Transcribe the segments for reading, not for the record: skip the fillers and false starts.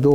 2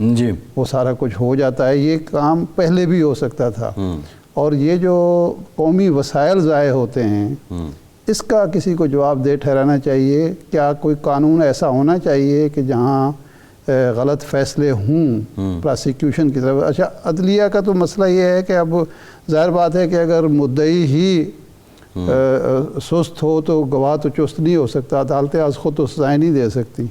جی وہ سارا کچھ ہو جاتا ہے. یہ کام پہلے بھی ہو سکتا تھا. اور یہ جو قومی وسائل ضائع ہوتے ہیں اس کا کسی کو جواب دہ ٹھہرانا چاہیے. کیا کوئی قانون ایسا ہونا چاہیے کہ جہاں غلط فیصلے ہوں پراسیکیوشن کی طرف؟ اچھا عدلیہ کا تو مسئلہ یہ ہے کہ اب ظاہر بات ہے کہ اگر مدعی ہی سست ہو تو گواہ تو چست نہیں ہو سکتا. عدالت از خود تو سزائیں نہیں دے سکتی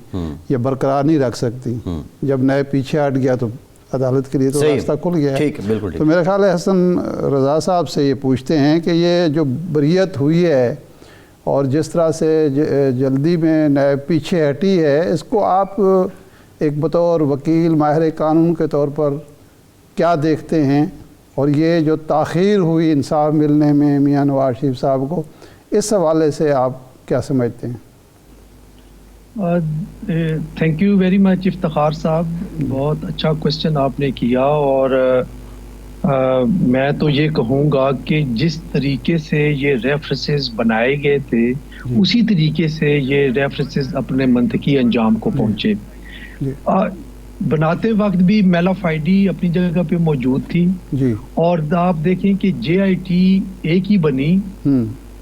یا برقرار نہیں رکھ سکتی. جب نئے پیچھے ہٹ گیا تو عدالت کے لیے تو راستہ کھل گیا ہے. تو میرا خیال ہے حسن رضا صاحب سے یہ پوچھتے ہیں کہ یہ جو بریت ہوئی ہے اور جس طرح سے جلدی میں نئے پیچھے ہٹی ہے، اس کو آپ ایک بطور وکیل ماہر قانون کے طور پر کیا دیکھتے ہیں؟ اور یہ جو تاخیر ہوئی انصاف ملنے میں میاں نواز شریف صاحب کو، اس حوالے سے آپ کیا سمجھتے ہیں؟ Thank you very much Iftikhar صاحب، بہت اچھا کوشچن آپ نے کیا. اور میں تو یہ کہوں گا کہ جس طریقے سے یہ ریفرنسز بنائے گئے تھے اسی طریقے سے یہ ریفرنسز اپنے منطقی انجام کو پہنچے. بناتے وقت بھی میل آف آئی ڈی اپنی جگہ پہ موجود تھی. اور آپ دیکھیں کہ جے آئی ٹی ایک ہی بنی،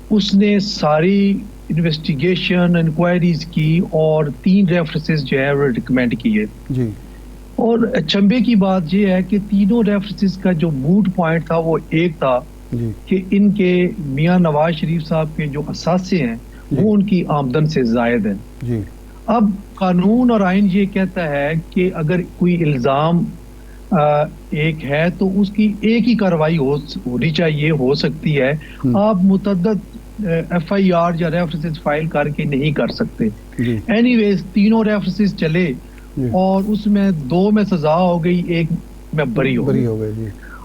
اس نے ساری انویسٹیگیشن انکوائریز کی اور 3 ریفرنسز جو ہے وہ ریکمینڈ کیے. اور چمبے کی بات یہ ہے کہ تینوں ریفرنسز کا جو موڈ پوائنٹ تھا وہ ایک تھا کہ ان کے میاں نواز شریف صاحب کے جو اثاثے ہیں وہ ان کی آمدن سے زائد ہیں. اب قانون اور آئین یہ کہتا ہے کہ اگر کوئی الزام ایک ہے تو اس کی ایک ہی کارروائی ہونی چاہیے، ہو سکتی ہے. آپ متعدد ایف آئی آر یا ریفرنسز فائل کر کے نہیں کر سکتے. اینی ویز تینوں ریفرنسز چلے اور اس میں 2 میں سزا ہو گئی، 1 میں بری ہو گئی.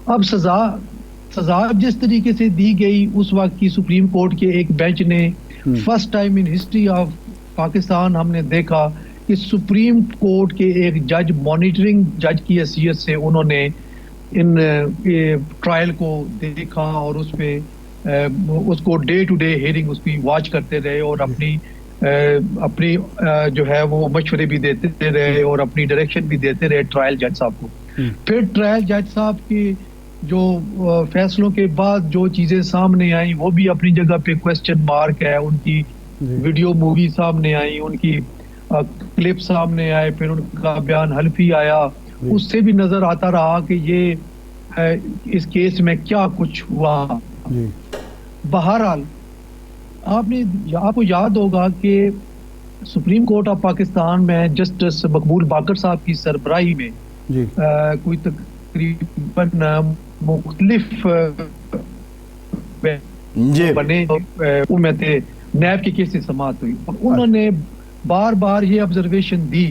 اب سزا جس طریقے سے دی گئی اس وقت کی سپریم کورٹ کے ایک بینچ نے first time in history of Pakistan ہم نے دیکھا کہ سپریم کورٹ کے ایک جج مانیٹرنگ جج کی حیثیت سے انہوں نے ان ٹرائل کو دیکھا اور اس کو ڈے ٹو ڈے ہیئرنگ اس کی واچ کرتے رہے اور اپنی جو ہے وہ مشورے بھی دیتے رہے اور اپنی ڈائریکشن بھی دیتے رہے ٹرائل جج صاحب کو. پھر ٹرائل جج صاحب کے جو فیصلوں کے بعد جو چیزیں سامنے آئیں وہ بھی اپنی جگہ پہ کوسچن مارک ہے. ان کی ویڈیو مووی سامنے آئی، ان کی کلپ سامنے آئے، پھر ان کا بیان حلفی آیا. اس سے بھی نظر آتا رہا کہ یہ اس کیس میں کیا کچھ ہوا. بہرحال آپ کو یاد ہوگا کہ سپریم کورٹ آف پاکستان میں جسٹس مقبول باقر صاحب کی سربراہی میں کوئی تقریباً مختلف بنے میں تھے، نیب کے کیس سے سماعت ہوئی اور انہوں نے بار بار یہ آبزرویشن دی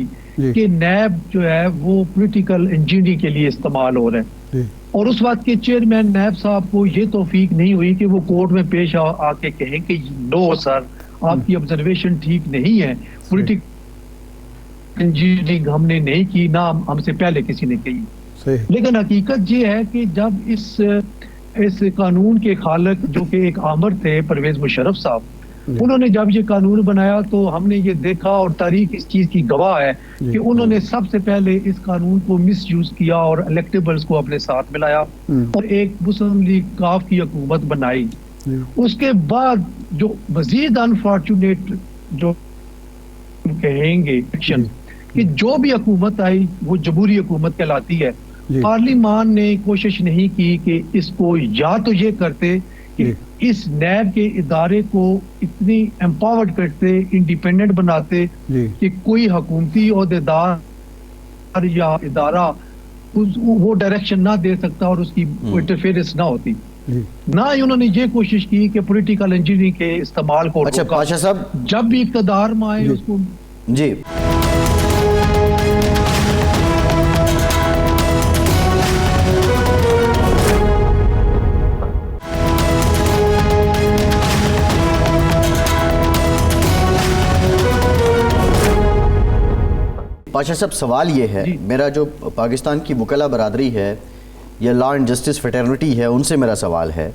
کہ نیب جو ہے وہ پولیٹیکل انجینئرنگ کے لیے استعمال ہو رہا ہے. اور اس وقت کے چیئرمین نیب صاحب کو یہ توفیق نہیں ہوئی کہ وہ کورٹ میں پیش آ کے کہیں کہ نو سر آپ کی آبزرویشن ٹھیک نہیں ہے، پولیٹیکل انجینئرنگ ہم نے نہیں کی، نہ ہم سے پہلے کسی نے کی. لیکن حقیقت یہ ہے کہ جب اس قانون کے خالق جو کہ ایک آمر تھے پرویز مشرف صاحب، انہوں نے جب یہ قانون بنایا تو ہم نے یہ دیکھا اور تاریخ اس چیز کی گواہ ہے کہ انہوں نے سب سے پہلے اس قانون کو مس یوز کیا اور الیکٹیبلز کو اپنے ساتھ ملایا اور ایک مسلم لیگ کاف کی حکومت بنائی. اس کے بعد جو مزید انفارچونیٹ جو کہیں گے ایکشن کہ جو بھی حکومت آئی وہ جمہوری حکومت کہلاتی ہے. پارلیمان نے کوشش نہیں کی کہ اس کو یا تو یہ کرتے کہ اس نیب کے ادارے کو اتنی امپاورڈ کرتے، انڈیپینڈنٹ بناتے کہ کوئی حکومتی عہدیدار یا ادارہ وہ ڈائریکشن نہ دے سکتا اور اس کی انٹرفیئرنس نہ ہوتی. نہ ہی انہوں نے یہ کوشش کی کہ پولیٹیکل انجینئرنگ کے استعمال کو اچھا پاشا صاحب جب بھی اقتدار میں آئے اس کو جی پاشا صاحب سوال یہ ہے میرا، جو پاکستان کی وکلا برادری ہے یا لا اینڈ جسٹس فیٹرنٹی ہے، ان سے میرا سوال ہے،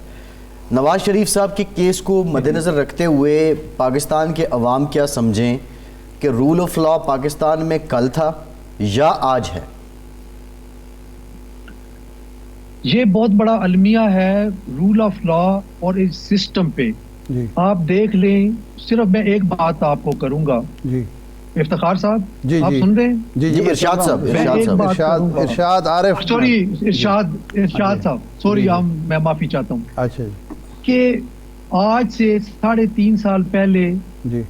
نواز شریف صاحب کے کیس کو مد نظر رکھتے ہوئے پاکستان کے عوام کیا سمجھیں کہ رول آف لا پاکستان میں کل تھا یا آج ہے؟ یہ بہت بڑا المیہ ہے رول آف لا اور اس سسٹم پہ. جی آپ دیکھ لیں, صرف میں ایک بات آپ کو کروں گا. جی افتخار صاحب, جی آپ جی سن رہے ہیں؟ جی جی ارشاد صاحب, میں ایک بات کروں گا. ارشاد عارف, سوری ارشاد صاحب, سوری, میں معافی چاہتا ہوں اچھا جی کہ آج سے 3.5 سال پہلے جی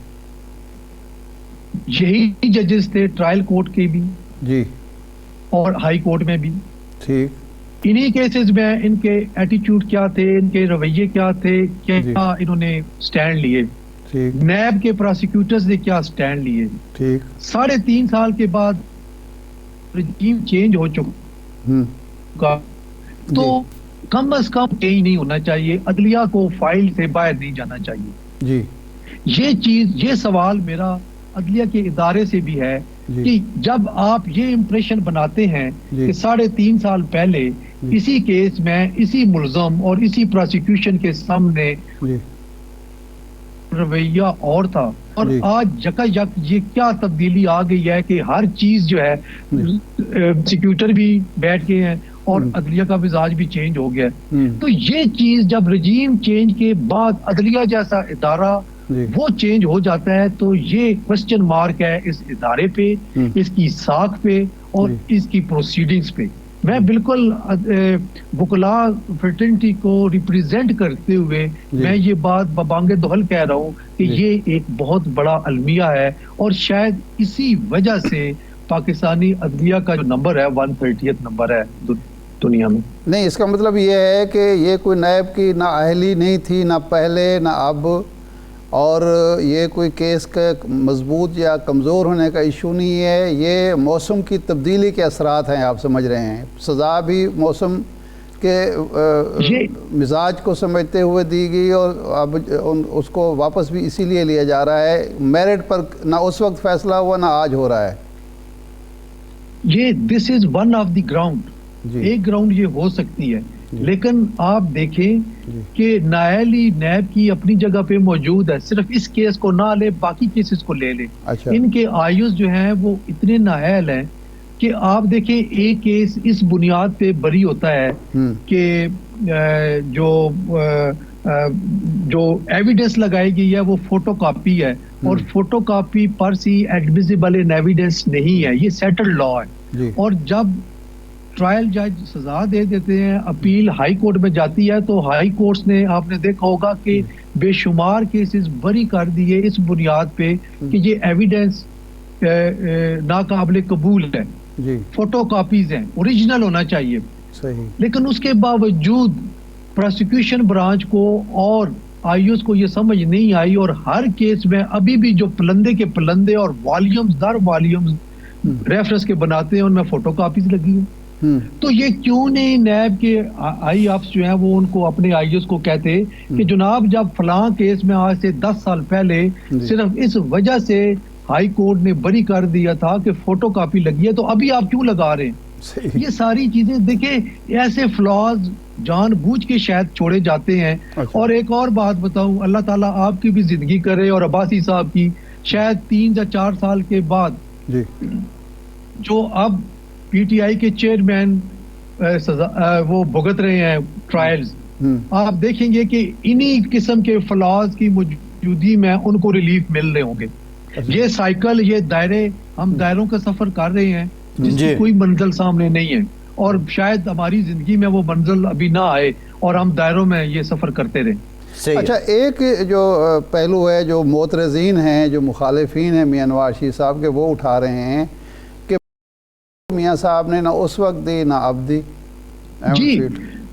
یہی ججز تھے ٹرائل کورٹ کے بھی جی اور ہائی کورٹ میں بھی. ٹھیک, انہی کیسز میں ان کے ایٹیٹیوڈ کیا تھے, ان کے رویے کیا تھے, کیا جی. انہوں نے سٹینڈ لیے, ٹھیک نیب کے پراسیکیوٹرز نے کیا سٹینڈ لیے. ٹھیک 3.5 سال کے بعد رجیم چینج ہو ہوں چکا, تو کم از کم چینج نہیں ہونا چاہیے, عدلیہ کو فائل سے باہر نہیں جانا چاہیے. جی یہ سوال میرا عدلیہ کے ادارے سے بھی ہے جی کہ جب آپ یہ امپریشن بناتے ہیں جی. کہ 3.5 سال پہلے اسی کیس میں اسی ملزم اور اسی پروسیکیوشن کے سامنے جی رویہ اور تھا, اور جی. آج یکا یک یہ کیا تبدیلی آ گئی ہے کہ ہر چیز جو ہے پروسیکیوٹر بھی بیٹھ گئے ہیں اور عدلیہ کا مزاج بھی چینج ہو گیا ہے. تو یہ چیز جب رجیم چینج کے بعد عدلیہ جیسا ادارہ جی. وہ چینج ہو جاتا ہے تو یہ کوسچن مارک ہے اس ادارے پہ, اس کی ساکھ پہ اور اس کی پروسیڈنگز پہ. میں بالکل وکلاء فرٹرنٹی کو ریپریزنٹ کرتے ہوئے میں یہ بات ببانگ دہل کہہ رہا ہوں کہ یہ ایک بہت بڑا المیہ ہے, اور شاید اسی وجہ سے پاکستانی عدلیہ کا جو نمبر ہے 130th نمبر ہے دنیا میں. نہیں, اس کا مطلب یہ ہے کہ یہ کوئی نیب کی نہ اہلی نہیں تھی, نہ پہلے نہ اب, اور یہ کوئی کیس کا مضبوط یا کمزور ہونے کا ایشو نہیں ہے, یہ موسم کی تبدیلی کے اثرات ہیں, آپ سمجھ رہے ہیں. سزا بھی موسم کے مزاج کو سمجھتے ہوئے دی گئی, اور اب اس کو واپس بھی اسی لیے لیا جا رہا ہے, میرٹ پر نہ اس وقت فیصلہ ہوا نہ آج ہو رہا ہے. یہ this is one of the ground, ایک گراؤنڈ یہ ہو سکتی ہے, لیکن آپ دیکھیں کہ نااہلی نیب کی اپنی جگہ پہ موجود ہے, صرف اس کیس کو نہ لے باقی کیسز کو لے لے. ان کے آئیوز جو ہیں وہ اتنے نااہل ہیں کہ آپ دیکھیں ایک کیس اس بنیاد پہ بری ہوتا ہے کہ جو ایویڈنس لگائی گئی ہے وہ فوٹو کاپی ہے, اور فوٹو کاپی پر سی ایڈمیسیبل ان ایویڈنس نہیں ہے, یہ سیٹلڈ لا ہے. اور جب ٹرائل جج سزا دے دیتے ہیں, اپیل ہائی کورٹ میں جاتی ہے, تو ہائی کورٹس نے, آپ نے دیکھا ہوگا کہ بے شمار کیسز بری کر دیے اس بنیاد پہ کہ یہ ایویڈنس ناقابل قبول ہے, فوٹو کاپیز ہیں, اوریجنل ہونا چاہیے. لیکن اس کے باوجود پروسیکیوشن برانچ کو اور آئیوز کو یہ سمجھ نہیں آئی, اور ہر کیس میں ابھی بھی جو پلندے کے پلندے اور والیومز در والیومز ریفرنس کے بناتے ہیں ان میں فوٹو کاپیز لگی ہیں. تو یہ کیوں نہیں نیب کے آئی آفس جو ہیں وہ ان کو اپنے آئیوز کو کہتے کہ جناب جب فلاں کیس میں آج سے 10 سال پہلے صرف اس وجہ سے ہائی کورٹ نے بری کر دیا تھا کہ فوٹو کاپی لگی ہے, تو ابھی آپ کیوں لگا رہے ہیں؟ یہ ساری چیزیں دیکھیں, ایسے فلاز جان بوجھ کے شاید چھوڑے جاتے ہیں. اور ایک اور بات بتاؤں, اللہ تعالیٰ آپ کی بھی زندگی کرے اور عباسی صاحب کی, شاید 3 یا 4 سال کے بعد جو اب پی ٹی آئی کے چیئرمین وہ بھگت رہے ہیں ٹرائلز, آپ دیکھیں گے کہ انہی قسم کے فلاز کی موجودگی میں ان کو ریلیف مل رہے ہوں گے. یہ سائیکل, یہ دائرے, ہم دائروں کا سفر کر رہے ہیں جس کی کوئی منزل سامنے نہیں ہے, اور شاید ہماری زندگی میں وہ منزل ابھی نہ آئے اور ہم دائروں میں یہ سفر کرتے رہیں. اچھا, ایک جو پہلو ہے جو معترضین ہیں, جو مخالفین ہیں میاں نواز شریف صاحب کے, وہ اٹھا رہے ہیں کہ میاں صاحب نے نہ اس وقت دی نہ اب دی. جی,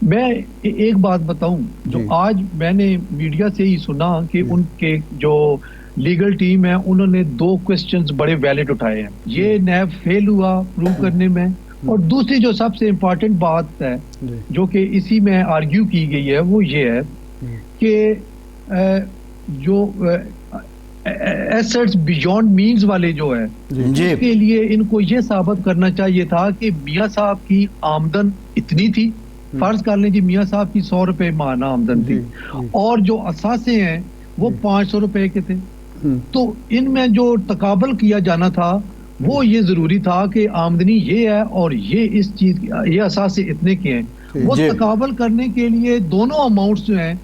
میں ایک بات بتاؤں, جو آج میں نے میڈیا سے ہی سنا کہ ان کے جو لیگل ٹیم ہے انہوں نے 2 کوسچنز بڑے ویلڈ اٹھائے ہیں. یہ نیب فیل ہوا پروو کرنے میں, اور دوسری جو سب سے امپورٹنٹ بات ہے جو کہ اسی میں آرگیو کی گئی ہے وہ یہ ہے کہ جو ایسٹس بیونڈ مینز والے جو ہے اس کے لیے ان کو یہ ثابت کرنا چاہیے تھا کہ میاں صاحب کی آمدن اتنی تھی, فرض کر لیں جی میاں صاحب کی 100 روپے ماہانہ آمدن تھی, اور جو اثاثے ہیں وہ 500 روپے کے تھے, تو ان میں جو تقابل کیا جانا تھا وہ یہ ضروری تھا کہ آمدنی یہ ہے اور یہ اس چیز یہ اثاثے اتنے کے ہیں. وہ تقابل کرنے کے لیے دونوں اماؤنٹس جو ہیں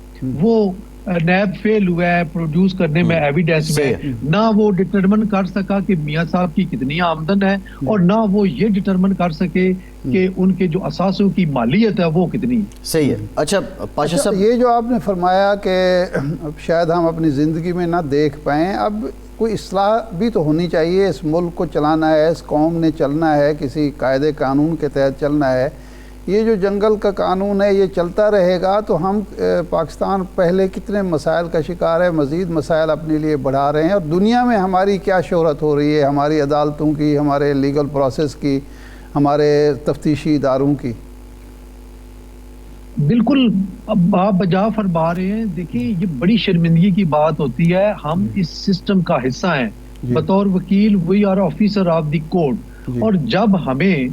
وہ نیب فیل ہوا ہے پروڈیوس کرنے میں ایویڈنس میں. نہ وہ ڈٹرمن کر سکا کہ میاں صاحب کی کتنی آمدن ہے اور نہ وہ یہ ڈٹرمن کر سکے کہ ان کے جو اثاثوں کی مالیت ہے وہ کتنی. صحیح ہے. اچھا پاشا صاحب یہ جو آپ نے فرمایا کہ شاید ہم اپنی زندگی میں نہ دیکھ پائیں, اب کوئی اصلاح بھی تو ہونی چاہیے. اس ملک کو چلانا ہے, اس قوم نے چلنا ہے, کسی قاعدے قانون کے تحت چلنا ہے. یہ جو جنگل کا قانون ہے یہ چلتا رہے گا تو ہم پاکستان پہلے کتنے مسائل کا شکار ہے, مزید مسائل اپنے لیے بڑھا رہے ہیں. اور دنیا میں ہماری کیا شہرت ہو رہی ہے, ہماری عدالتوں کی, ہمارے لیگل پروسیس کی, ہمارے تفتیشی اداروں کی. بالکل اب آپ بجا فرما رہے ہیں. دیکھیں یہ بڑی شرمندگی کی بات ہوتی ہے, ہم اس سسٹم کا حصہ ہیں بطور وکیل. We are officer of the court, اور جب ہمیں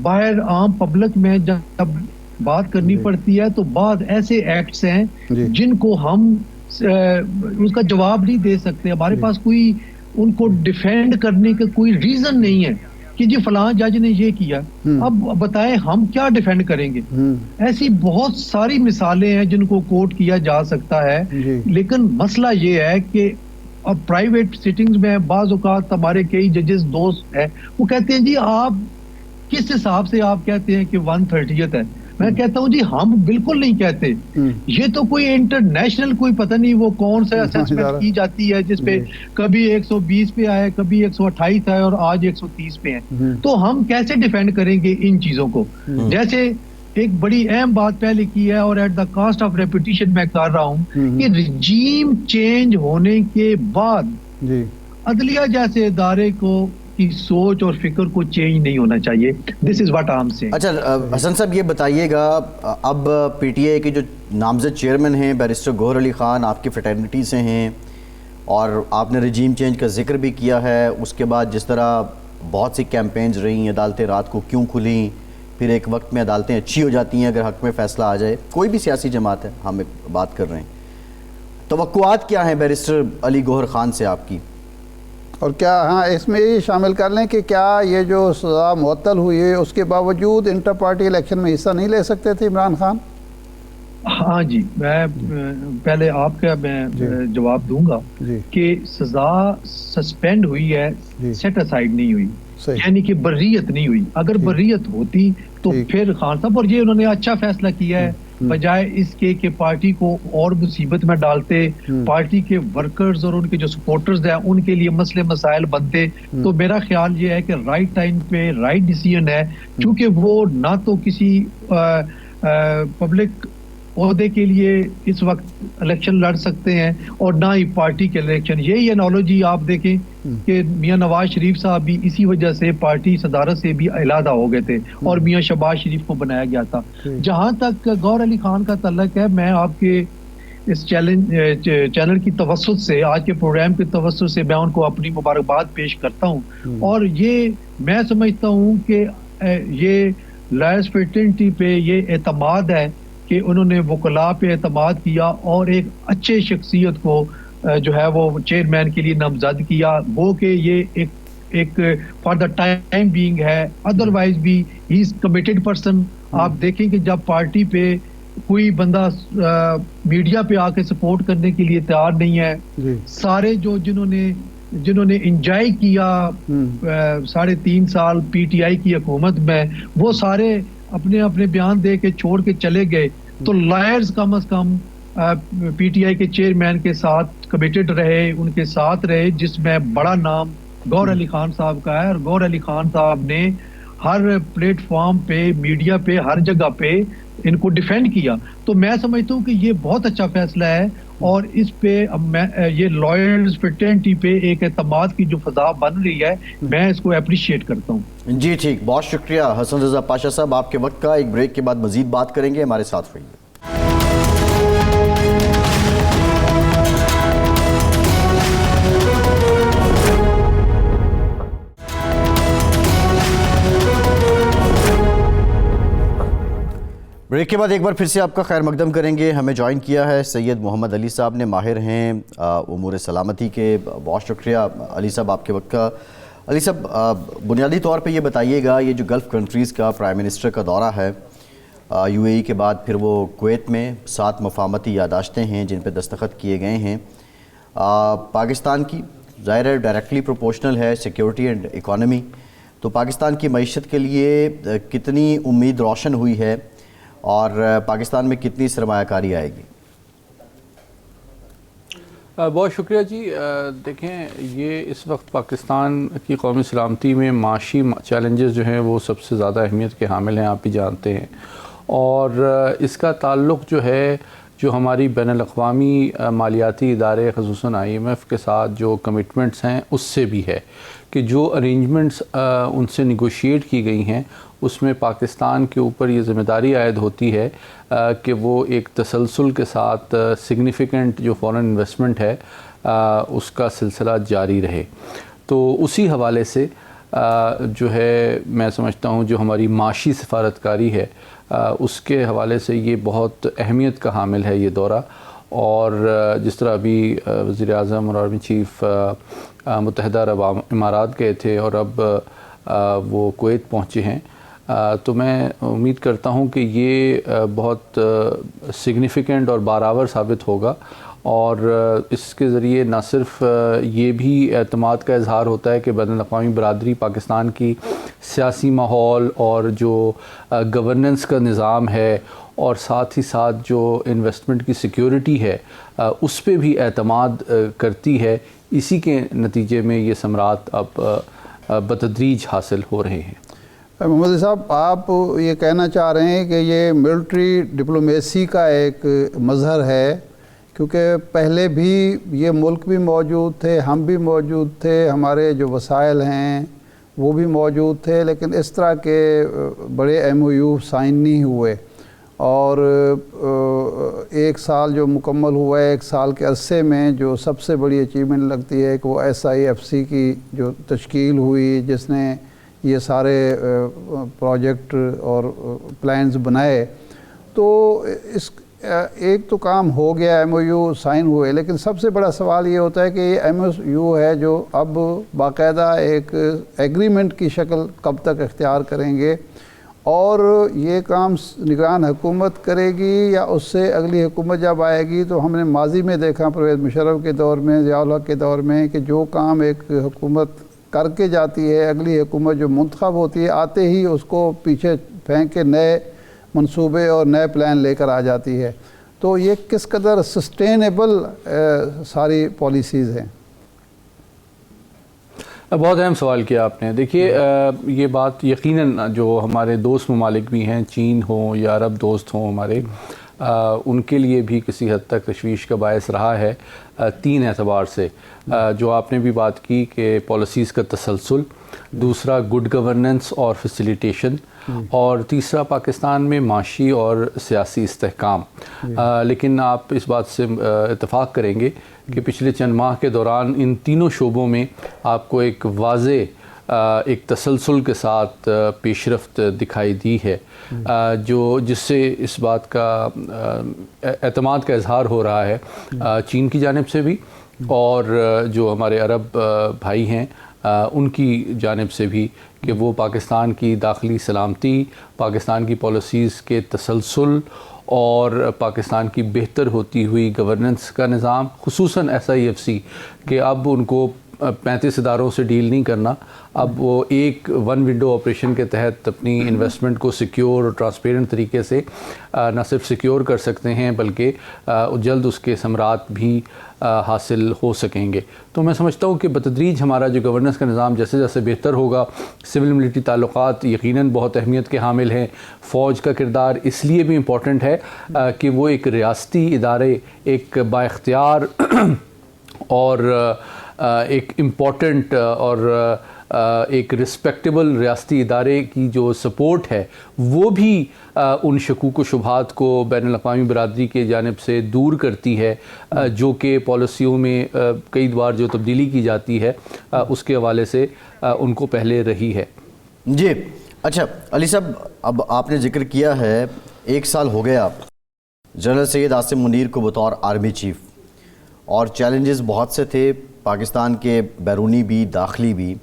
باہر عام پبلک میں جب بات کرنی پڑتی ہے تو بعض ایسے ایکٹس ہیں جن کو ہم اس کا جواب نہیں دے سکتے. ہمارے پاس کوئی ان کو ڈیفینڈ کرنے کا کوئی ریزن نہیں ہے کہ جی فلاں جج نے یہ کیا. اب بتائیں ہم کیا ڈیفینڈ کریں گے. ایسی بہت ساری مثالیں ہیں جن کو کوٹ کیا جا سکتا ہے, لیکن مسئلہ یہ ہے کہ اب پرائیویٹ سیٹنگز میں بعض اوقات ہمارے کئی ججز دوست ہیں, وہ کہتے ہیں جی آپ کس حساب سے آپ کہتے ہیں کہ 130th ہے. میں کہتا ہوں جی ہم بالکل نہیں کہتے. یہ تو کوئی انٹرنیشنل کوئی پتہ نہیں وہ کون سا اسیسمنٹ کی جاتی ہے جس پہ کبھی 120 پہ آئے, کبھی 128 آئے اور آج 130 پہ ہیں. تو ہم کیسے ڈیفینڈ کریں گے ان چیزوں کو. جیسے ایک بڑی اہم بات پہلے کی ہے اور at the cost of repetition میں کر رہا ہوں کہ رجیم چینج ہونے کے بعد عدلیہ جیسے ادارے کو کی سوچ اور فکر کو چینج نہیں ہونا چاہیے. This is what I am seeing. اچھا حسن صاحب یہ بتائیے گا, اب پی ٹی آئی کے جو نامزد چیئرمین ہیں بیرسٹر گوہر علی خان آپ کی فریٹرنٹی سے ہیں, اور آپ نے رجیم چینج کا ذکر بھی کیا ہے. اس کے بعد جس طرح بہت سی کیمپینز رہیں, عدالتیں رات کو کیوں کھلیں, پھر ایک وقت میں عدالتیں اچھی ہو جاتی ہیں اگر حق میں فیصلہ آ جائے. کوئی بھی سیاسی جماعت ہے, ہم بات کر رہے ہیں, توقعات کیا ہیں بیرسٹر علی گوہر خان سے آپ کی؟ اور کیا ہاں اس میں یہ شامل کر لیں کہ کیا یہ جو سزا معطل ہوئی ہے اس کے باوجود انٹر پارٹی الیکشن میں حصہ نہیں لے سکتے تھے عمران خان؟ ہاں جی, میں پہلے آپ کا میں جواب دوں گا کہ سزا سسپینڈ ہوئی ہے, سیٹ اسائیڈ نہیں ہوئی, یعنی کہ بریت نہیں ہوئی. اگر بریت ہوتی تو پھر خان صاحب, اور یہ انہوں نے اچھا فیصلہ کیا ہے بجائے اس کے کہ پارٹی کو اور مصیبت میں ڈالتے, پارٹی کے ورکرز اور ان کے جو سپورٹرز ہیں ان کے لیے مسئلے مسائل بنتے. تو میرا خیال یہ ہے کہ رائٹ ٹائم پہ رائٹ ڈیسیژن ہے, چونکہ وہ نہ تو کسی پبلک عہدے کے لیے اس وقت الیکشن لڑ سکتے ہیں اور نہ ہی پارٹی کے الیکشن. یہی انالوجی آپ دیکھیں کہ میاں نواز شریف صاحب بھی اسی وجہ سے پارٹی صدارت سے بھی علیحدہ ہو گئے تھے اور میاں شہباز شریف کو بنایا گیا تھا. جہاں تک گوہر علی خان کا تعلق ہے, میں آپ کے اس چینل کی توسط سے, آج کے پروگرام کی توسط سے میں ان کو اپنی مبارکباد پیش کرتا ہوں. اور یہ میں سمجھتا ہوں کہ یہ لائرز فریٹرنٹی پہ یہ اعتماد ہے کہ انہوں نے وکلاء پہ اعتماد کیا اور ایک اچھے شخصیت کو جو ہے وہ چیئرمین کے لیے نامزد کیا. وہ کہ یہ ایک فار دا ٹائم بینگ ہے, ادروائز بھی ہی از کمیٹڈ پرسن. آپ دیکھیں کہ جب پارٹی پہ کوئی بندہ میڈیا پہ آ کے سپورٹ کرنے کے لیے تیار نہیں ہے, سارے جو جنہوں نے انجوائے کیا 3.5 سال پی ٹی آئی کی حکومت میں, وہ سارے اپنے اپنے بیان دے کے چھوڑ کے چلے گئے. تو lawyers come is come P T I کے چیئرمین کے ساتھ کمیٹڈ رہے, ان کے ساتھ رہے, جس میں بڑا نام گوہر علی خان صاحب کا ہے. اور گوہر علی خان صاحب نے ہر پلیٹ فارم پہ, میڈیا پہ, ہر جگہ پہ ان کو ڈیفینڈ کیا. تو میں سمجھتا ہوں کہ یہ بہت اچھا فیصلہ ہے, اور اس پہ یہ لائرز فریٹرنٹی پہ ایک اعتماد کی جو فضا بن رہی ہے, میں اس کو اپریشیٹ کرتا ہوں. جی ٹھیک, بہت شکریہ حسن رضا پاشا صاحب آپ کے وقت کا. ایک بریک کے بعد مزید بات کریں گے, ہمارے ساتھ رہیے. بریک کے بعد ایک بار پھر سے آپ کا خیر مقدم کریں گے. ہمیں جوائن کیا ہے سید محمد علی صاحب نے, ماہر ہیں امور سلامتی کے. بہت شکریہ علی صاحب آپ کے وقت کا. علی صاحب بنیادی طور پہ یہ بتائیے گا, یہ جو گلف کنٹریز کا پرائم منسٹر کا دورہ ہے, UAE کے بعد پھر وہ کویت میں 7 مفاہمتی یادداشتیں ہیں جن پہ دستخط کیے گئے ہیں. پاکستان کی ظاہر ہے ڈائریکٹلی پروپورشنل ہے سیکیورٹی اینڈ اکانومی, تو پاکستان کی معیشت کے لیے کتنی امید روشن ہوئی ہے اور پاکستان میں کتنی سرمایہ کاری آئے گی؟ بہت شکریہ جی. دیکھیں یہ اس وقت پاکستان کی قومی سلامتی میں معاشی چیلنجز جو ہیں وہ سب سے زیادہ اہمیت کے حامل ہیں, آپ بھی جانتے ہیں, اور اس کا تعلق جو ہے جو ہماری بین الاقوامی مالیاتی ادارے خصوصاً IMF کے ساتھ جو کمٹمنٹس ہیں اس سے بھی ہے کہ جو ارینجمنٹس ان سے نیگوشیٹ کی گئی ہیں اس میں پاکستان کے اوپر یہ ذمہ داری عائد ہوتی ہے کہ وہ ایک تسلسل کے ساتھ سگنیفیکنٹ جو فورن انویسٹمنٹ ہے اس کا سلسلہ جاری رہے. تو اسی حوالے سے جو ہے میں سمجھتا ہوں جو ہماری معاشی سفارتکاری ہے اس کے حوالے سے یہ بہت اہمیت کا حامل ہے یہ دورہ. اور جس طرح ابھی وزیر اعظم اور آرمی چیف متحدہ عرب امارات گئے تھے اور اب وہ کویت پہنچے ہیں, تو میں امید کرتا ہوں کہ یہ بہت سگنیفیکنٹ اور بارآور ثابت ہوگا, اور اس کے ذریعے نہ صرف یہ بھی اعتماد کا اظہار ہوتا ہے کہ بین الاقوامی برادری پاکستان کی سیاسی ماحول اور جو گورننس کا نظام ہے اور ساتھ ہی ساتھ جو انویسٹمنٹ کی سیکیورٹی ہے اس پہ بھی اعتماد کرتی ہے. اسی کے نتیجے میں یہ ثمرات اب بتدریج حاصل ہو رہے ہیں. محمد صاحب آپ یہ کہنا چاہ رہے ہیں کہ یہ ملٹری ڈپلومیسی کا ایک مظہر ہے, کیونکہ پہلے بھی یہ ملک بھی موجود تھے, ہم بھی موجود تھے, ہمارے جو وسائل ہیں وہ بھی موجود تھے, لیکن اس طرح کے بڑے MOU سائن نہیں ہوئے. اور 1 سال جو مکمل ہوا ہے, 1 سال کے عرصے میں جو سب سے بڑی اچیومنٹ لگتی ہے کہ وہ SIFC کی جو تشکیل ہوئی جس نے یہ سارے پروجیکٹ اور پلانز بنائے. تو اس ایک تو کام ہو گیا, MOU سائن ہوئے, لیکن سب سے بڑا سوال یہ ہوتا ہے کہ یہ MOU ہے جو اب باقاعدہ ایک ایگریمنٹ کی شکل کب تک اختیار کریں گے, اور یہ کام نگران حکومت کرے گی یا اس سے اگلی حکومت جب آئے گی. تو ہم نے ماضی میں دیکھا پرویز مشرف کے دور میں, ضیاء الحق کے دور میں, کہ جو کام ایک حکومت کر کے جاتی ہے اگلی حکومت جو منتخب ہوتی ہے آتے ہی اس کو پیچھے پھینک کے نئے منصوبے اور نئے پلان لے کر آ جاتی ہے. تو یہ کس قدر سسٹینیبل ساری پالیسیز ہیں؟ بہت اہم سوال کیا آپ نے. دیکھیے یہ بات یقیناً جو ہمارے دوست ممالک بھی ہیں, چین ہوں یا عرب دوست ہوں ہمارے, ان کے لیے بھی کسی حد تک تشویش کا باعث رہا ہے 3 اعتبار سے. جو آپ نے بھی بات کی کہ پالیسیز کا تسلسل, دوسرا گڈ گورننس اور فیسیلیٹیشن, اور تیسرا پاکستان میں معاشی اور سیاسی استحکام. لیکن آپ اس بات سے اتفاق کریں گے کہ پچھلے چند ماہ کے دوران ان تینوں شعبوں میں آپ کو ایک واضح ایک تسلسل کے ساتھ پیش رفت دکھائی دی ہے, جس سے اس بات کا اعتماد کا اظہار ہو رہا ہے چین کی جانب سے بھی, اور جو ہمارے عرب بھائی ہیں ان کی جانب سے بھی, کہ وہ پاکستان کی داخلی سلامتی, پاکستان کی پالیسیز کے تسلسل اور پاکستان کی بہتر ہوتی ہوئی گورننس کا نظام, خصوصاً SIFC کہ اب ان کو 35 اداروں سے ڈیل نہیں کرنا, اب وہ ایک ون ونڈو آپریشن کے تحت اپنی انویسٹمنٹ کو سیکیور اور ٹرانسپیرنٹ طریقے سے نہ صرف سیکیور کر سکتے ہیں بلکہ جلد اس کے ثمرات بھی حاصل ہو سکیں گے. تو میں سمجھتا ہوں کہ بتدریج ہمارا جو گورننس کا نظام جیسے جیسے بہتر ہوگا, سول ملٹری تعلقات یقیناً بہت اہمیت کے حامل ہیں. فوج کا کردار اس لیے بھی امپورٹنٹ ہے کہ وہ ایک ریاستی ادارے, ایک بااختیار اور ایک امپورٹنٹ اور ایک رسپیکٹیبل ریاستی ادارے کی جو سپورٹ ہے وہ بھی ان شکوک و شبہات کو بین الاقوامی برادری کے جانب سے دور کرتی ہے, جو کہ پالیسیوں میں کئی بار جو تبدیلی کی جاتی ہے اس کے حوالے سے ان کو پہلے رہی ہے. جی اچھا علی صاحب, اب آپ نے ذکر کیا ہے 1 سال ہو گیا جنرل سید عاصم منیر کو بطور آرمی چیف, اور چیلنجز بہت سے تھے پاکستان کے بیرونی بھی داخلی بھی,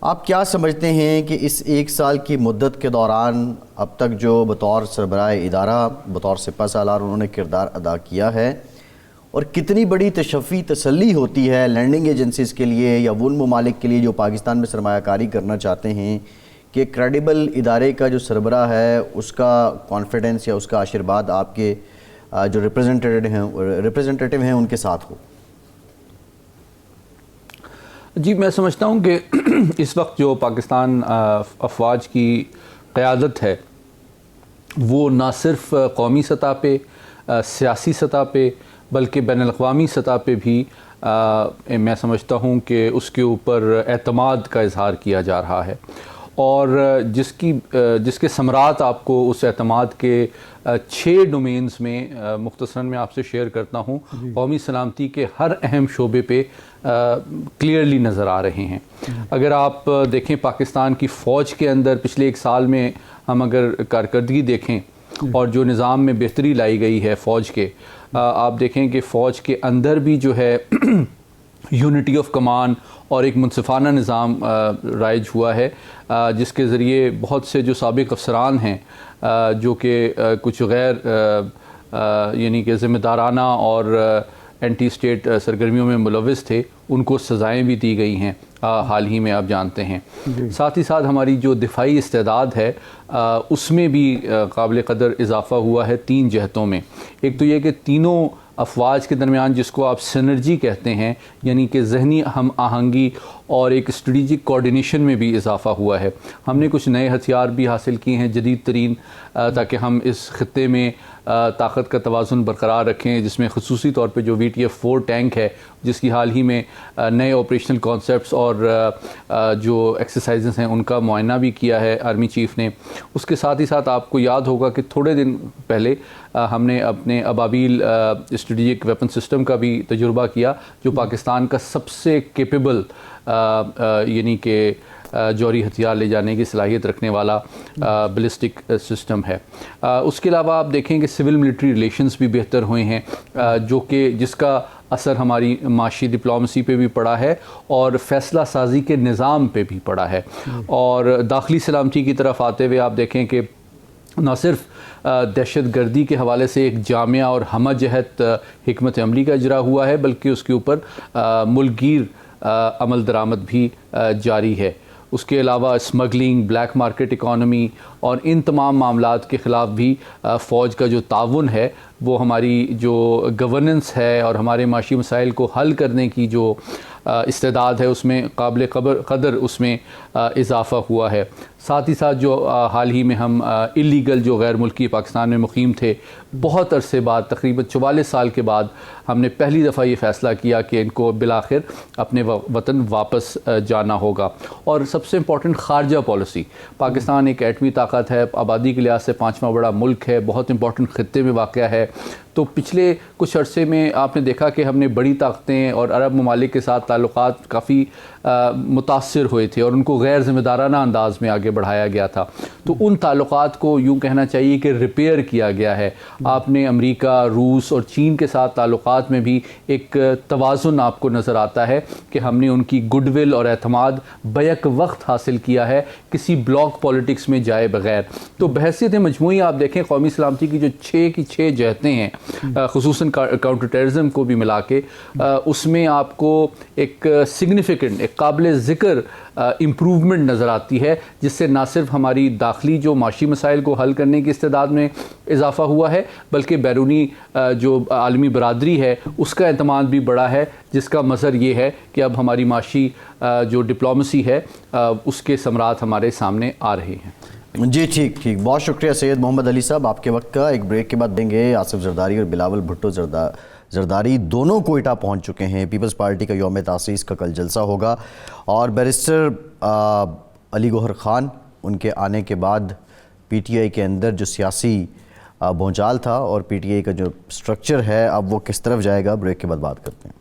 آپ کیا سمجھتے ہیں کہ اس 1 سال کی مدت کے دوران اب تک جو بطور سربراہ ادارہ بطور سپہ سالار انہوں نے کردار ادا کیا ہے، اور کتنی بڑی تشفی تسلی ہوتی ہے لینڈنگ ایجنسیز کے لیے یا ان ممالک کے لیے جو پاکستان میں سرمایہ کاری کرنا چاہتے ہیں کہ کریڈیبل ادارے کا جو سربراہ ہے اس کا کانفیڈنس یا اس کا آشیرواد آپ کے جو ریپریزنٹیٹیو ہیں ان کے ساتھ ہو؟ جی میں سمجھتا ہوں کہ اس وقت جو پاکستان افواج کی قیادت ہے وہ نہ صرف قومی سطح پہ سیاسی سطح پہ بلکہ بین الاقوامی سطح پہ بھی میں سمجھتا ہوں کہ اس کے اوپر اعتماد کا اظہار کیا جا رہا ہے، اور جس کے ثمرات آپ کو اس اعتماد کے 6 ڈومینز میں مختصراً میں آپ سے شیئر کرتا ہوں، قومی سلامتی کے ہر اہم شعبے پہ کلیئرلی نظر آ رہے ہیں۔ اگر آپ دیکھیں پاکستان کی فوج کے اندر پچھلے 1 سال میں ہم اگر کارکردگی دیکھیں اور جو نظام میں بہتری لائی گئی ہے فوج کے، آپ دیکھیں کہ فوج کے اندر بھی جو ہے یونٹی آف کمان اور ایک منصفانہ نظام رائج ہوا ہے، جس کے ذریعے بہت سے جو سابق افسران ہیں جو کہ کچھ غیر یعنی کہ ذمہ دارانہ اور اینٹی اسٹیٹ سرگرمیوں میں ملوث تھے، ان کو سزائیں بھی دی گئی ہیں حال ہی میں، آپ جانتے ہیں۔ ساتھ ہی ساتھ ہماری جو دفاعی استعداد ہے اس میں بھی قابل قدر اضافہ ہوا ہے 3 جہتوں میں۔ ایک تو یہ کہ تینوں افواج کے درمیان جس کو آپ سینرجی کہتے ہیں، یعنی کہ ذہنی ہم آہنگی اور ایک اسٹریٹجک کوارڈینیشن میں بھی اضافہ ہوا ہے۔ ہم نے کچھ نئے ہتھیار بھی حاصل کیے ہیں جدید ترین، تاکہ ہم اس خطے میں طاقت کا توازن برقرار رکھیں، جس میں خصوصی طور پہ جو VTF-4 ٹینک ہے جس کی حال ہی میں نئے آپریشنل کانسیپٹس اور جو ایکسرسائزز ہیں ان کا معائنہ بھی کیا ہے آرمی چیف نے۔ اس کے ساتھ ہی ساتھ آپ کو یاد ہوگا کہ تھوڑے دن پہلے ہم نے اپنے ابابیل اسٹریٹجک ویپن سسٹم کا بھی تجربہ کیا، جو پاکستان کا سب سے کیپیبل یعنی کہ جوہری ہتھیار لے جانے کی صلاحیت رکھنے والا بلسٹک سسٹم ہے۔ اس کے علاوہ آپ دیکھیں کہ سول ملٹری ریلیشنز بھی بہتر ہوئے ہیں، جو کہ جس کا اثر ہماری معاشی ڈپلومسی پہ بھی پڑا ہے اور فیصلہ سازی کے نظام پہ بھی پڑا ہے۔ اور داخلی سلامتی کی طرف آتے ہوئے آپ دیکھیں کہ نہ صرف دہشت گردی کے حوالے سے ایک جامع اور ہمہ جہت حکمت عملی کا اجرا ہوا ہے، بلکہ اس کے اوپر ملک گیر عمل درآمد بھی جاری ہے۔ اس کے علاوہ اسمگلنگ، بلیک مارکیٹ اکانومی اور ان تمام معاملات کے خلاف بھی فوج کا جو تعاون ہے وہ ہماری جو گورننس ہے اور ہمارے معاشی مسائل کو حل کرنے کی جو استعداد ہے اس میں قابل قدر اس میں اضافہ ہوا ہے۔ ساتھ ہی ساتھ جو حال ہی میں ہم اللیگل جو غیر ملکی پاکستان میں مقیم تھے، بہت عرصے بعد تقریباً 44 سال کے بعد ہم نے پہلی دفعہ یہ فیصلہ کیا کہ ان کو بالآخر اپنے وطن واپس جانا ہوگا۔ اور سب سے امپورٹنٹ خارجہ پالیسی، پاکستان ایک ایٹمی طاقت ہے، آبادی کے لحاظ سے 5واں بڑا ملک ہے، بہت امپورٹنٹ خطے میں واقع ہے، تو پچھلے کچھ عرصے میں آپ نے دیکھا کہ ہم نے بڑی طاقتیں اور عرب ممالک کے ساتھ تعلقات کافی متاثر ہوئے تھے اور ان کو غیر ذمہ دارانہ انداز میں آگے بڑھایا گیا تھا، تو ان تعلقات کو یوں کہنا چاہیے کہ ریپیئر کیا گیا ہے۔ آپ نے امریکہ، روس اور چین کے ساتھ تعلقات میں بھی ایک توازن آپ کو نظر آتا ہے کہ ہم نے ان کی گڈ ول اور اعتماد بیک وقت حاصل کیا ہے، کسی بلاک پالیٹکس میں جائے بغیر۔ تو بحیثیت مجموعی آپ دیکھیں قومی سلامتی کی جو 6 کی 6 جہتیں ہیں، خصوصاً کاؤنٹر ٹیررزم کو بھی ملا کے، اس میں آپ کو ایک سگنیفیکنٹ، ایک قابل ذکر امپروومنٹ نظر آتی ہے، جس سے نہ صرف ہماری داخلی جو معاشی مسائل کو حل کرنے کی استعداد میں اضافہ ہوا ہے، بلکہ بیرونی جو عالمی برادری ہے اس کا اعتماد بھی بڑھا ہے، جس کا مظہر یہ ہے کہ اب ہماری معاشی جو ڈپلومسی ہے اس کے ثمرات ہمارے سامنے آ رہے ہیں۔ جی ٹھیک، بہت شکریہ سید محمد علی صاحب آپ کے وقت کا۔ ایک بریک کے بعد دیں گے آصف زرداری اور بلاول بھٹو زرداری دونوں کوئٹہ پہنچ چکے ہیں۔ پیپلز پارٹی کا یوم تاسیس کا کل جلسہ ہوگا اور بیرسٹر علی گوہر خان ان کے آنے کے بعد پی ٹی آئی کے اندر جو سیاسی بھونچال تھا اور پی ٹی آئی کا جو سٹرکچر ہے اب وہ کس طرف جائے گا، بریک کے بعد بات کرتے ہیں۔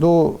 2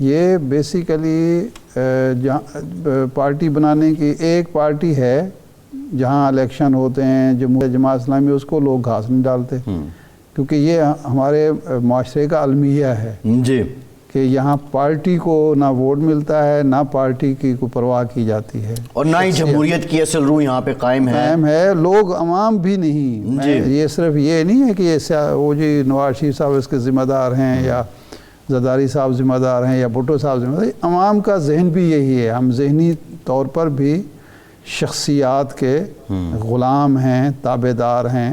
یہ بیسیکلی پارٹی بنانے کی ایک پارٹی ہے جہاں الیکشن ہوتے ہیں، جماعت اسلامی، اس کو لوگ گھاس نہیں ڈالتے، کیونکہ یہ ہمارے معاشرے کا المیہ ہے جی کہ یہاں پارٹی کو نہ ووٹ ملتا ہے، نہ پارٹی کی کوئی پرواہ کی جاتی ہے، اور نہ ہی جمہوریت کی اصل روح یہاں پہ قائم ہے، لوگ عوام بھی نہیں۔ یہ صرف یہ نہیں ہے کہ وہ جی نواز شریف صاحب اس کے ذمہ دار ہیں یا زرداری صاحب ذمہ دار ہیں یا بھٹو صاحب ذمہ دار، عوام کا ذہن بھی یہی ہے، ہم ذہنی طور پر بھی شخصیات کے غلام ہیں، تابع دار ہیں،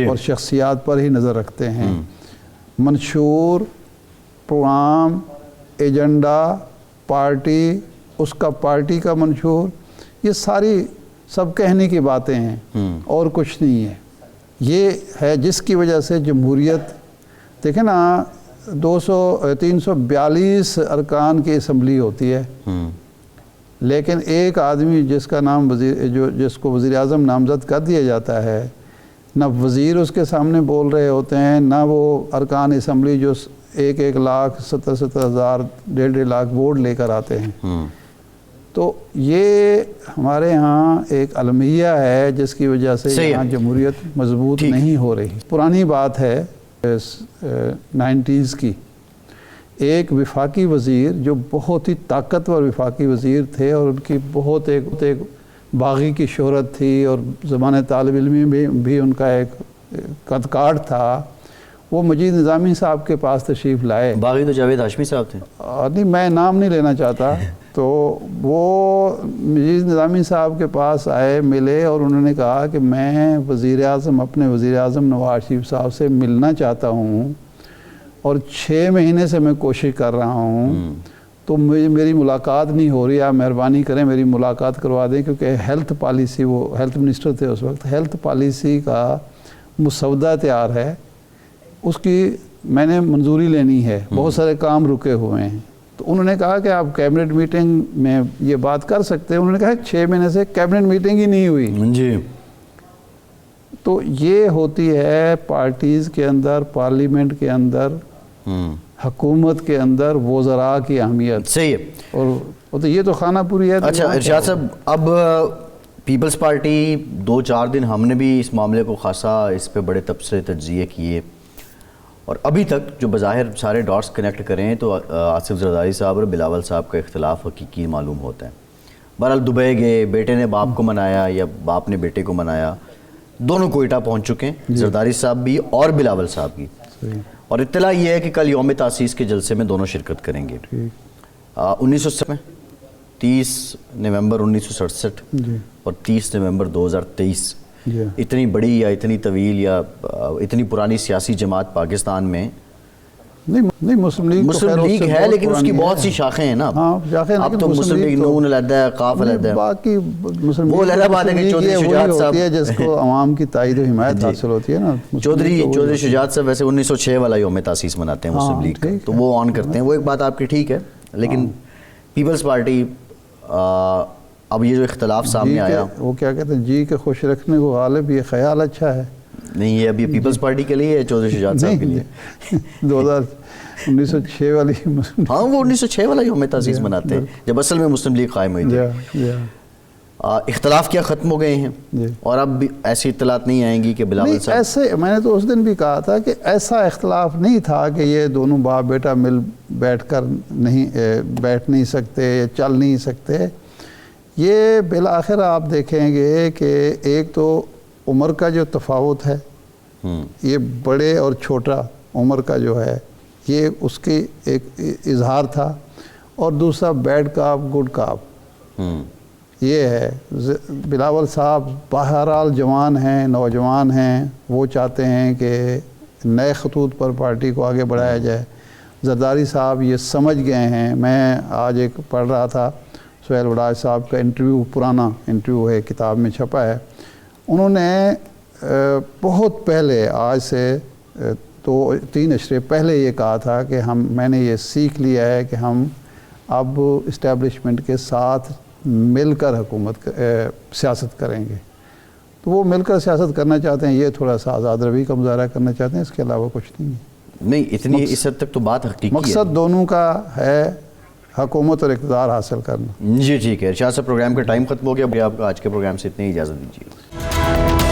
اور شخصیات پر ہی نظر رکھتے ہیں۔ منشور، پروگرام، ایجنڈا، پارٹی، اس کا پارٹی کا منشور، یہ ساری سب کہنے کی باتیں ہیں اور کچھ نہیں ہے۔ یہ ہے جس کی وجہ سے جمہوریت، دیکھیں نا 342 ارکان کی اسمبلی ہوتی ہے، لیکن ایک آدمی جس کا نام جس کو وزیر اعظم نامزد کر دیا جاتا ہے، نہ وزیر اس کے سامنے بول رہے ہوتے ہیں، نہ وہ ارکان اسمبلی جو 1,70,000 1.5 لاکھ ووٹ لے کر آتے ہیں۔ تو یہ ہمارے ہاں ایک المیہ ہے جس کی وجہ سے یہاں جمہوریت مضبوط نہیں ہو رہی۔ پرانی بات ہے 90s کی، ایک وفاقی وزیر جو بہت ہی طاقتور وفاقی وزیر تھے اور ان کی بہت ایک باغی کی شہرت تھی، اور زمانہ طالب علمی میں بھی ان کا ایک قد کاٹ تھا، وہ مجید نظامی صاحب کے پاس تشریف لائے۔ باغی تو جاوید ہاشمی صاحب تھے، نہیں میں نام نہیں لینا چاہتا، تو وہ مجید نظامی صاحب کے پاس آئے، ملے، اور انہوں نے کہا کہ میں اپنے وزیر اعظم نواز شریف صاحب سے ملنا چاہتا ہوں، اور 6 مہینے سے میں کوشش کر رہا ہوں، تو میری ملاقات نہیں ہو رہی، آپ مہربانی کریں میری ملاقات کروا دیں، کیونکہ ہیلتھ پالیسی، وہ ہیلتھ منسٹر تھے اس وقت، ہیلتھ پالیسی کا مسودہ تیار ہے، اس کی میں نے منظوری لینی ہے، بہت سارے کام رکے ہوئے ہیں۔ تو انہوں نے کہا کہ آپ کیبنٹ میٹنگ میں یہ بات کر سکتے ہیں، انہوں نے کہا 6 مہینے سے کیبنٹ میٹنگ ہی نہیں ہوئی۔ جی تو یہ ہوتی ہے پارٹیز کے اندر، پارلیمنٹ کے اندر، حکومت کے اندر وزراء کی اہمیت۔ صحیح ہے، اور تو یہ تو خانہ پوری ہے۔ اچھا ارشاد صاحب، اب پیپلز پارٹی 2-4 دن ہم نے بھی اس معاملے کو خاصا اس پہ بڑے تبصرے تجزیے کیے، اور ابھی تک جو بظاہر سارے ڈاٹس کنیکٹ کریں تو آصف زرداری صاحب اور بلاول صاحب کا اختلاف حقیقی معلوم ہوتا ہے۔ بہرحال دبئی گئے، بیٹے نے باپ کو منایا یا باپ نے بیٹے کو منایا، دونوں کوئٹہ پہنچ چکے ہیں، زرداری صاحب بھی اور بلاول صاحب کی، اور اطلاع یہ ہے کہ کل یوم تاسیس کے جلسے میں دونوں شرکت کریں گے۔ 30 نومبر 1967 اور 30 نومبر 2023، اتنی بڑی یا اتنی طویل یا اتنی پرانی سیاسی جماعت پاکستان میں نہیں، مسلم لیگ ہے، لیکن اس کی بہت سی شاخیں ہیں نا۔ اب تو مسلم لیگ نون علیحدہ ہے، قاف علیحدہ ہے، باقی مسلم وہ علیحدہ بات ہے کہ چودھری شجاعت صاحب جس کو عوام کی تائید و حمایت حاصل ہوتی ہے نا۔ چودھری شجاعت صاحب ویسے 1906 والا یوم تاسیس مناتے ہیں مسلم لیگ کا، تو وہ آن کرتے ہیں، وہ ایک بات آپ کی ٹھیک ہے، لیکن پیپلز پارٹی اب یہ جو اختلاف سامنے آیا، وہ کیا کہتے ہیں، جی کے خوش رکھنے کو غالب، یہ خیال اچھا ہے نہیں، یہ اب یہ پیپلز پارٹی کے لیے ہے چودھری شجاعت صاحب کے لیے 1906 والی، ہاں وہ 1906 والا یوم تاسیس مناتے ہیں جب اصل میں مسلم لیگ قائم ہوئی تھی۔ اختلاف کیا ختم ہو گئے ہیں، اور اب بھی ایسی اطلاعات نہیں آئیں گی کہ بلاول صاحب ایسے، میں نے تو اس دن بھی کہا تھا کہ ایسا اختلاف نہیں تھا کہ یہ دونوں باپ بیٹا بیٹھ نہیں سکتے، چل نہیں سکتے۔ یہ بالآخر آپ دیکھیں گے کہ ایک تو عمر کا جو تفاوت ہے، یہ بڑے اور چھوٹا عمر کا جو ہے، یہ اس کی ایک اظہار تھا، اور دوسرا بیڈ کاپ گڈ کاپ یہ ہے۔ بلاول صاحب بہرحال جوان ہیں، نوجوان ہیں، وہ چاہتے ہیں کہ نئے خطوط پر پارٹی کو آگے بڑھایا جائے۔ زرداری صاحب یہ سمجھ گئے ہیں۔ میں آج ایک پڑھ رہا تھا سہیل وڑاج صاحب کا انٹرویو، پرانا انٹرویو ہے، کتاب میں چھپا ہے، انہوں نے بہت پہلے، آج سے 2-3 اشرے پہلے یہ کہا تھا کہ میں نے یہ سیکھ لیا ہے کہ ہم اب اسٹیبلشمنٹ کے ساتھ مل کر سیاست کریں گے۔ تو وہ مل کر سیاست کرنا چاہتے ہیں، یہ تھوڑا سا آزاد روی کا مظاہرہ کرنا چاہتے ہیں، اس کے علاوہ کچھ نہیں ہے۔ نہیں اتنی اس حد تک تو بات حقیقی ہے. مقصد دونوں کا ہے حکومت اور اقتدار حاصل کرنا. جی ٹھیک ہے ارشاد صاحب، پروگرام کا ٹائم ختم ہو گیا. آپ آج کے پروگرام سے اتنی اجازت دیجیے.